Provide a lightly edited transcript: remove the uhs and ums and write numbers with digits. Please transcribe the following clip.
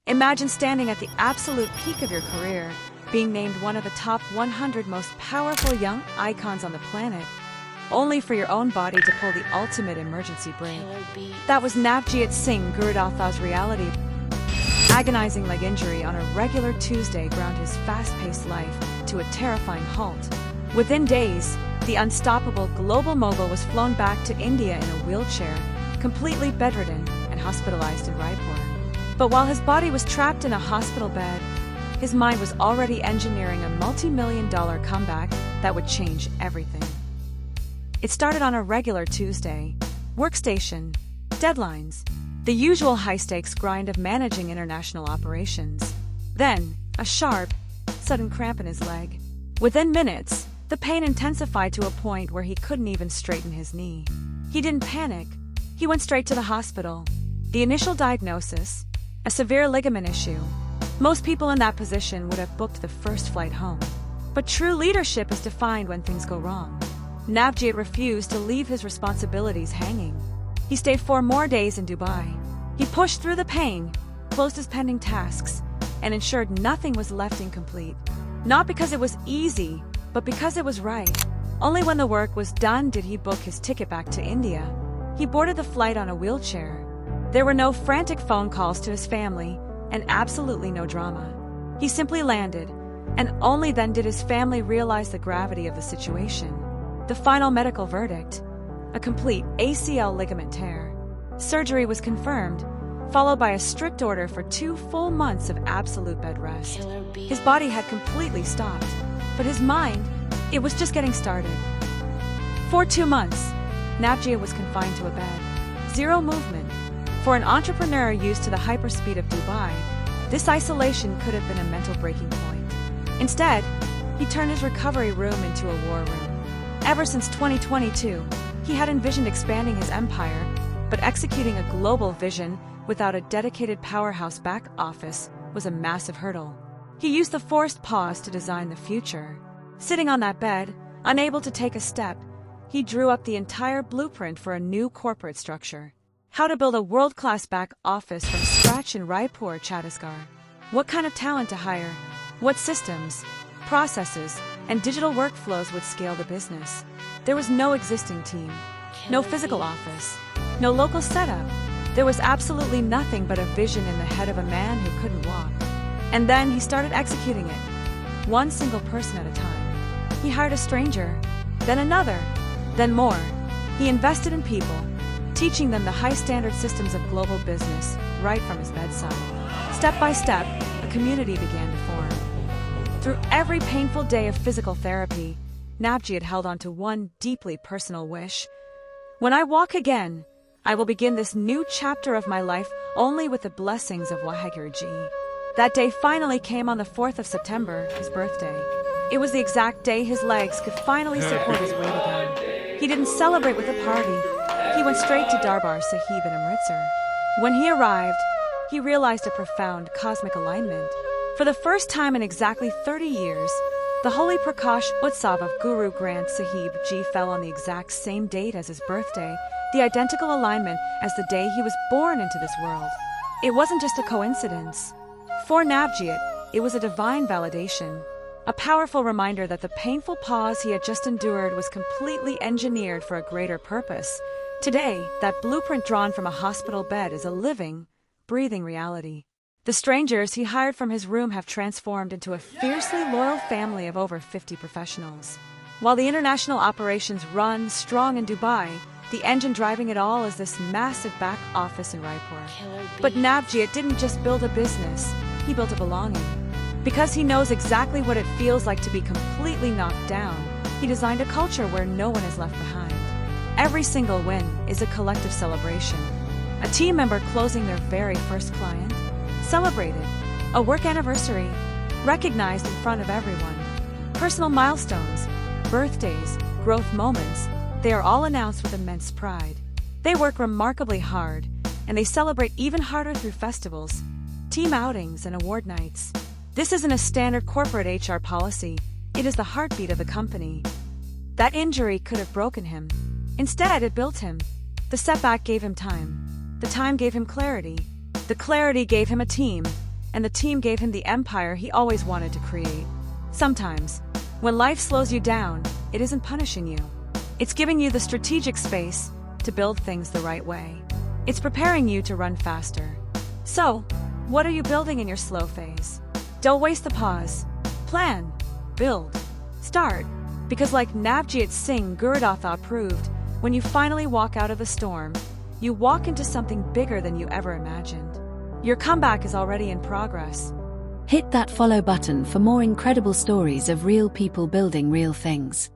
Imagine standing at the absolute peak of your career, being named one of the top 100 most powerful young icons on the planet, only for your own body to pull the ultimate emergency brake. That was Navjyot Singh Gurudatta's reality. Agonizing leg injury on a regular Tuesday ground his fast-paced life to a terrifying halt. Within days, the unstoppable global mogul was flown back to India in a wheelchair, completely bedridden and hospitalized in Raipur. But while his body was trapped in a hospital bed, his mind was already engineering a multi-million-dollar comeback that would change everything. It started on a regular Tuesday. Workstation, deadlines, the usual high-stakes grind of managing international operations. Then, a sharp, sudden cramp in his leg. Within minutes, the pain intensified to a point where he couldn't even straighten his knee. He didn't panic. He went straight to the hospital. The initial diagnosis: a severe ligament issue. Most people in that position would have booked the first flight home. But true leadership is defined when things go wrong. Navjyot refused to leave his responsibilities hanging. He stayed 4 more days in Dubai. He pushed through the pain, closed his pending tasks, and ensured nothing was left incomplete. Not because it was easy, but because it was right. Only when the work was done did he book his ticket back to India. He boarded the flight on a wheelchair. There were no frantic phone calls to his family, and absolutely no drama. He simply landed, and only then did his family realize the gravity of the situation. The final medical verdict: a complete ACL ligament tear. Surgery was confirmed, followed by a strict order for 2 full months of absolute bed rest. His body had completely stopped, but his mind, it was just getting started. For 2 months, Navjyot was confined to a bed. Zero movement. For an entrepreneur used to the hyperspeed of Dubai, this isolation could have been a mental breaking point. Instead, he turned his recovery room into a war room. Ever since 2022, he had envisioned expanding his empire, but executing a global vision without a dedicated powerhouse back office was a massive hurdle. He used the forced pause to design the future. Sitting on that bed, unable to take a step, he drew up the entire blueprint for a new corporate structure. How to build a world-class back office from scratch in Raipur, Chhattisgarh. What kind of talent to hire? What systems, processes, and digital workflows would scale the business? There was no existing team, no physical office, no local setup. There was absolutely nothing but a vision in the head of a man who couldn't walk. And then he started executing it, one single person at a time. He hired a stranger, then another, then more. He invested in people, teaching them the high-standard systems of global business right from his bedside. Step by step, a community began to form. Through every painful day of physical therapy, Navjyot held on to one deeply personal wish: when I walk again, I will begin this new chapter of my life only with the blessings of Waheguru. That day finally came on the 4th of September, his birthday. It was the exact day his legs could finally support his weight again. He didn't celebrate with a party. He went straight to Darbar Sahib in Amritsar. When he arrived, he realized a profound cosmic alignment. For the first time in exactly 30 years, the Holy Prakash Utsav of Guru Granth Sahib Ji fell on the exact same date as his birthday, the identical alignment as the day he was born into this world. It wasn't just a coincidence. For Navjyot, it was a divine validation, a powerful reminder that the painful pause he had just endured was completely engineered for a greater purpose. Today, that blueprint drawn from a hospital bed is a living, breathing reality. The strangers he hired from his room have transformed into a fiercely loyal family of over 50 professionals. While the international operations run strong in Dubai, the engine driving it all is this massive back office in Raipur. But Navjyot didn't just build a business, he built a belonging. Because he knows exactly what it feels like to be completely knocked down, he designed a culture where no one is left behind. Every single win is a collective celebration. A team member closing their very first client, celebrated. A work anniversary, recognized in front of everyone. Personal milestones, birthdays, growth moments, they are all announced with immense pride. They work remarkably hard, and they celebrate even harder through festivals, team outings, and award nights. This isn't a standard corporate HR policy, it is the heartbeat of the company. That injury could have broken him. Instead, it built him. The setback gave him time. The time gave him clarity. The clarity gave him a team. and the team gave him the empire he always wanted to create. Sometimes, when life slows you down, it isn't punishing you. It's giving you the strategic space to build things the right way. It's preparing you to run faster. So, what are you building in your slow phase? Don't waste the pause. Plan, build, start. Because like Navjyot Singh Gurudatta proved, when you finally walk out of the storm, you walk into something bigger than you ever imagined. Your comeback is already in progress. Hit that follow button for more incredible stories of real people building real things.